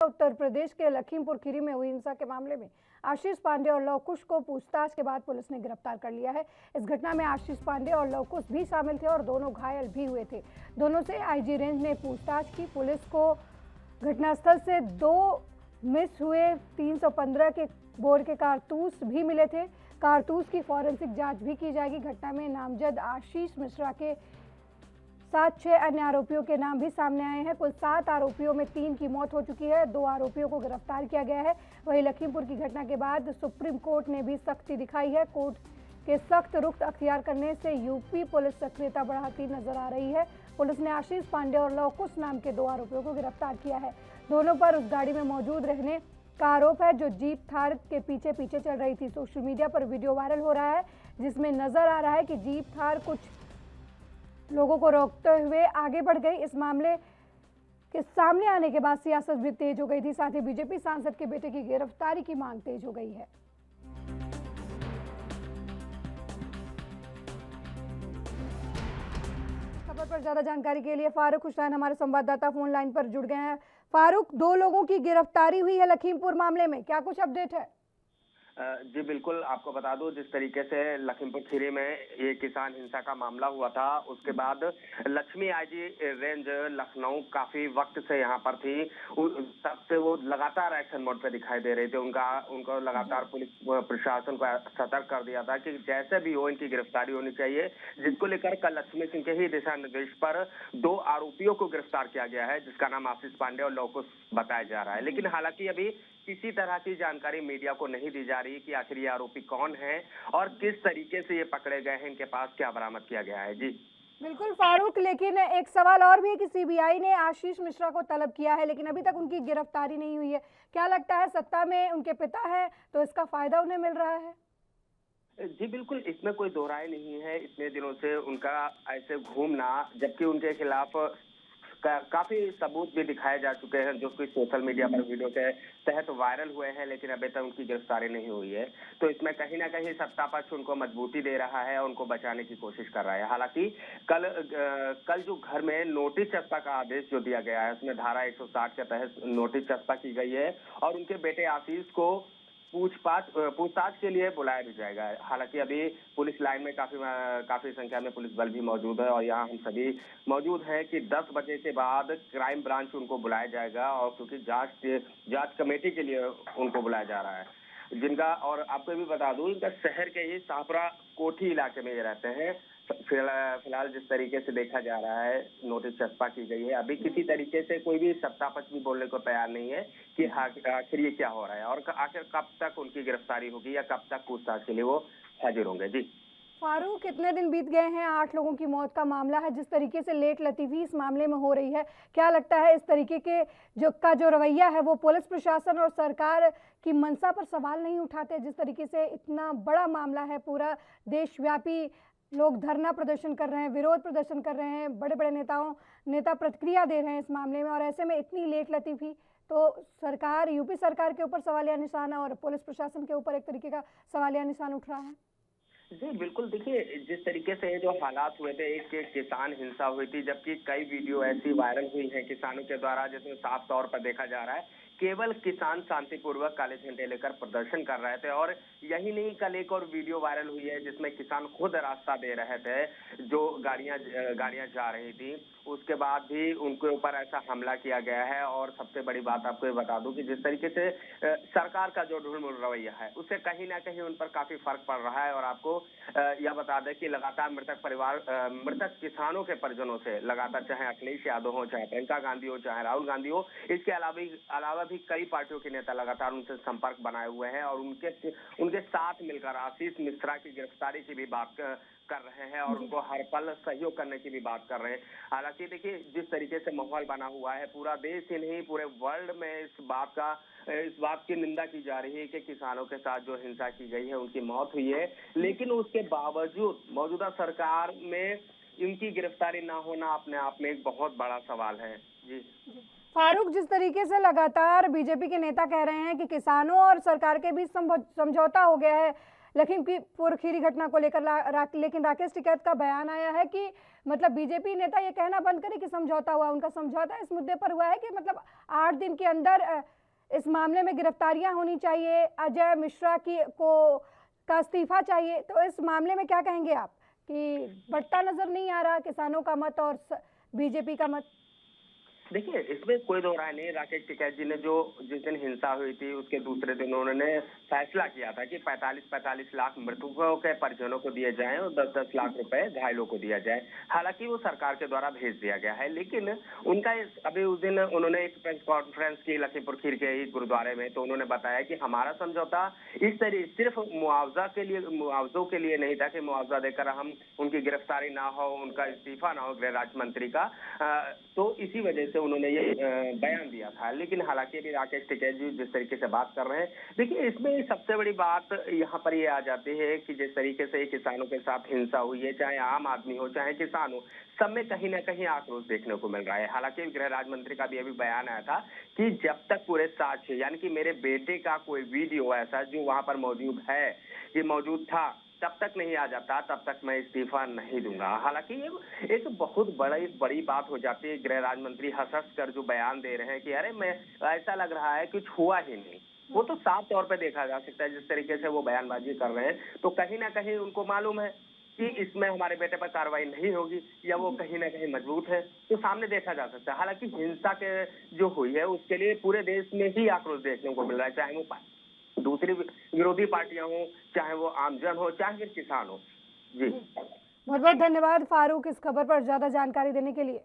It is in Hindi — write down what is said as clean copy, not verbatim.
उत्तर प्रदेश के लखीमपुर खीरी में हुई हिंसा के मामले में आशीष पांडे और लव कुश को पूछताछ के बाद पुलिस ने गिरफ्तार कर लिया है। इस घटना में आशीष पांडे और लव कुश भी शामिल थे और दोनों घायल भी हुए थे। दोनों से आईजी रेंज ने पूछताछ की। पुलिस को घटनास्थल से 2 मिस हुए 315 के बोर के कारतूस भी मिले थे। कारतूस की फॉरेंसिक जांच भी की जाएगी। घटना में नामजद आशीष मिश्रा के साथ 6 अन्य आरोपियों के नाम भी सामने आए हैं। कुल 7 आरोपियों में 3 की मौत हो चुकी है, 2 आरोपियों को गिरफ्तार किया गया है। वहीं लखीमपुर की घटना के बाद सुप्रीम कोर्ट ने भी सख्ती दिखाई है। कोर्ट के सख्त रुख अख्तियार करने से यूपी पुलिस सक्रियता बढ़ाती नजर आ रही है। पुलिस ने आशीष पांडे और लव कुश नाम के 2 आरोपियों को गिरफ्तार किया है। दोनों पर उस गाड़ी में मौजूद रहने का आरोप है जो जीप थार के पीछे पीछे चल रही थी। सोशल मीडिया पर वीडियो वायरल हो रहा है जिसमें नजर आ रहा है कि जीप थार कुछ लोगों को रोकते हुए आगे बढ़ गई। इस मामले के सामने आने के बाद सियासत भी तेज हो गई थी। साथ ही बीजेपी सांसद के बेटे की गिरफ्तारी की मांग तेज हो गई है। खबर पर ज्यादा जानकारी के लिए फारूक हुसैन हमारे संवाददाता फोन लाइन पर जुड़ गए हैं। फारूक, 2 लोगों की गिरफ्तारी हुई है लखीमपुर मामले में, क्या कुछ अपडेट है? जी बिल्कुल, आपको बता दूं जिस तरीके से लखीमपुर खीरी में ये किसान हिंसा का मामला हुआ था, उसके बाद लक्ष्मी आईजी रेंज लखनऊ काफी वक्त से यहाँ पर थी। तब से वो लगातार एक्शन मोड पे दिखाई दे रहे थे। उनको लगातार पुलिस प्रशासन को सतर्क कर दिया था कि जैसे भी हो इनकी गिरफ्तारी होनी चाहिए, जिसको लेकर कल लक्ष्मी सिंह के ही दिशा निर्देश पर 2 आरोपियों को गिरफ्तार किया गया है, जिसका नाम आशीष पांडे और लव कुश बताया जा रहा है। लेकिन हालांकि अभी किसी तरह की जानकारी मीडिया को नहीं दी जा रही कि आखिर ये आरोपी कौन है और किस तरीके से ये पकड़े गए हैं, इनके पास क्या बरामद किया गया है। जी बिल्कुल फारूक, लेकिन एक सवाल और भी है कि सीबीआई ने आशीष मिश्रा को तलब किया है लेकिन अभी तक उनकी गिरफ्तारी नहीं हुई है। क्या लगता है, सत्ता में उनके पिता है तो इसका फायदा उन्हें मिल रहा है? जी बिल्कुल, इसमें कोई दो राय नहीं है। इतने दिनों से उनका ऐसे घूमना, जबकि उनके खिलाफ काफी सबूत भी दिखाए जा चुके हैं जो कि सोशल मीडिया पर वीडियो के तहत वायरल हुए हैं, लेकिन अभी तक उनकी गिरफ्तारी नहीं हुई है। तो इसमें कहीं ना कहीं सत्ता पक्ष उनको मजबूती दे रहा है और उनको बचाने की कोशिश कर रहा है। हालांकि कल जो घर में नोटिस चस्पा का आदेश जो दिया गया है, उसमें धारा 160 के तहत नोटिस चस्पा की गई है और उनके बेटे आशीष को पूछताछ के लिए बुलाया भी जाएगा। हालांकि अभी पुलिस लाइन में काफी संख्या में पुलिस बल भी मौजूद है और यहाँ हम सभी मौजूद हैं कि 10 बजे के बाद क्राइम ब्रांच उनको बुलाया जाएगा और क्योंकि जांच कमेटी के लिए उनको बुलाया जा रहा है। जिनका, और आपको भी बता दूं, इनका शहर के ही शाहपुरा कोठी इलाके में ये रहते हैं। फिलहाल जिस तरीके से देखा जा रहा है, नोटिस चस्पा की गई है। अभी किसी तरीके से कोई भी सत्ता पक्ष भी बोलने को तैयार नहीं है कि आखिर ये क्या हो रहा है और आखिर कब तक उनकी गिरफ्तारी होगी या कब तक पूछताछ के लिए वो हाजिर होंगे। जी फारूक, कितने दिन बीत गए हैं, 8 लोगों की मौत का मामला है, जिस तरीके से लेट लतीफी इस मामले में हो रही है, क्या लगता है इस तरीके के जो रवैया है वो पुलिस प्रशासन और सरकार की मंशा पर सवाल नहीं उठाते? जिस तरीके से इतना बड़ा मामला है, पूरा देशव्यापी लोग धरना प्रदर्शन कर रहे हैं, विरोध प्रदर्शन कर रहे हैं, बड़े बड़े नेता प्रतिक्रिया दे रहे हैं इस मामले में, और ऐसे में इतनी लेट लतीफी, तो सरकार, यूपी सरकार के ऊपर सवालिया निशान और पुलिस प्रशासन के ऊपर एक तरीके का सवालिया निशान उठ रहा है। जी बिल्कुल, देखिए जिस तरीके से जो हालात हुए थे, एक किसान हिंसा हुई थी, जबकि कई वीडियो ऐसी वायरल हुई हैं किसानों के द्वारा, जिसमें साफ तौर पर देखा जा रहा है केवल किसान शांतिपूर्वक काले झंडे लेकर प्रदर्शन कर रहे थे। और यही नहीं, कल एक और वीडियो वायरल हुई है जिसमें किसान खुद रास्ता दे रहे थे, जो गाड़ियां जा रही थी, उसके बाद भी उनके ऊपर ऐसा हमला किया गया है। और सबसे बड़ी बात आपको ये बता दूं कि जिस तरीके से सरकार का जो ढुलमुल रवैया है, उससे कहीं ना कहीं उन पर काफी फर्क पड़ रहा है। और आपको यह बता दें कि लगातार मृतक किसानों के परिजनों से लगातार, चाहे अखिलेश यादव हो, चाहे प्रियंका गांधी हो, चाहे राहुल गांधी हो, इसके अलावा भी कई पार्टियों के नेता लगातार उनसे संपर्क बनाए हुए हैं और उनके साथ मिलकर आशीष मिश्रा की गिरफ्तारी की भी बात कर रहे हैं और उनको हर पल सहयोग करने की भी बात कर रहे हैं। हालांकि देखिए जिस तरीके से माहौल बना हुआ है, पूरा देश ही नहीं पूरे वर्ल्ड में इस बात की निंदा की जा रही है कि किसानों के साथ जो हिंसा की गई है, उनकी मौत हुई है, लेकिन उसके बावजूद मौजूदा सरकार में इनकी गिरफ्तारी ना होना अपने आप में एक बहुत बड़ा सवाल है। जी फारूक, जिस तरीके से लगातार बीजेपी के नेता कह रहे हैं कि किसानों और सरकार के बीच समझौता हो गया है, लखीमपुर खीरी घटना को लेकर लेकिन राकेश टिकैत का बयान आया है कि मतलब बीजेपी नेता ये कहना बंद करे कि समझौता हुआ। उनका समझौता इस मुद्दे पर हुआ है कि मतलब 8 दिन के अंदर इस मामले में गिरफ्तारियां होनी चाहिए, अजय मिश्रा का इस्तीफा चाहिए। तो इस मामले में क्या कहेंगे आप कि बढ़ता नजर नहीं आ रहा किसानों का मत और बीजेपी का मत? देखिए, इसमें कोई दो राय नहीं। राकेश टिकैत जी ने जिस दिन हिंसा हुई थी उसके दूसरे दिन उन्होंने फैसला किया था कि 45-45 लाख मृतकों के परिजनों को दिए जाएं और 10-10 लाख रुपए घायलों को दिया जाए। हालांकि वो सरकार के द्वारा भेज दिया गया है, लेकिन उनका अभी उस दिन उन्होंने एक प्रेस कॉन्फ्रेंस की लखीमपुर खीरी के ही गुरुद्वारे में, तो उन्होंने बताया कि हमारा समझौता इस तरह सिर्फ मुआवजों के लिए नहीं था कि मुआवजा देकर हम उनकी गिरफ्तारी ना हो, उनका इस्तीफा ना हो गृह राज्य मंत्री का, तो इसी वजह से उन्होंने ये बयान दिया था। लेकिन हालांकि अभी राकेश टिकैत जी जिस तरीके से बात कर रहे हैं, देखिए इसमें सबसे बड़ी बात यहाँ पर ये आ जाती है कि जिस तरीके से किसानों के साथ हिंसा हुई है, चाहे आम आदमी हो चाहे किसान हो, सब में कहीं ना कहीं आक्रोश देखने को मिल रहा है। हालांकि गृह राज्य मंत्री का भी अभी बयान आया था कि जब तक पूरे साक्ष्य यानी कि मेरे बेटे का कोई वीडियो ऐसा जो वहां पर मौजूद है, ये मौजूद था, तब तक नहीं आ जाता, तब तक मैं इस्तीफा नहीं दूंगा। हालांकि ये एक बहुत बड़ी बात हो जाती है। गृह राज्य मंत्री हंस कर जो बयान दे रहे हैं कि अरे मैं ऐसा लग रहा है कुछ हुआ ही नहीं, वो तो साफ तौर पे देखा जा सकता है जिस तरीके से वो बयानबाजी कर रहे हैं। तो कहीं ना कहीं उनको मालूम है कि इसमें हमारे बेटे पर कार्रवाई नहीं होगी या वो कहीं ना कहीं मजबूत है, तो सामने देखा जा सकता है। हालांकि हिंसा के जो हुई है उसके लिए पूरे देश में ही आक्रोश देखने को मिल रहा है, चाहे वो दूसरी विरोधी पार्टियां हो, चाहे वो आमजन हो, चाहे फिर किसान हो। जी बहुत बहुत धन्यवाद फारूक इस खबर पर ज्यादा जानकारी देने के लिए।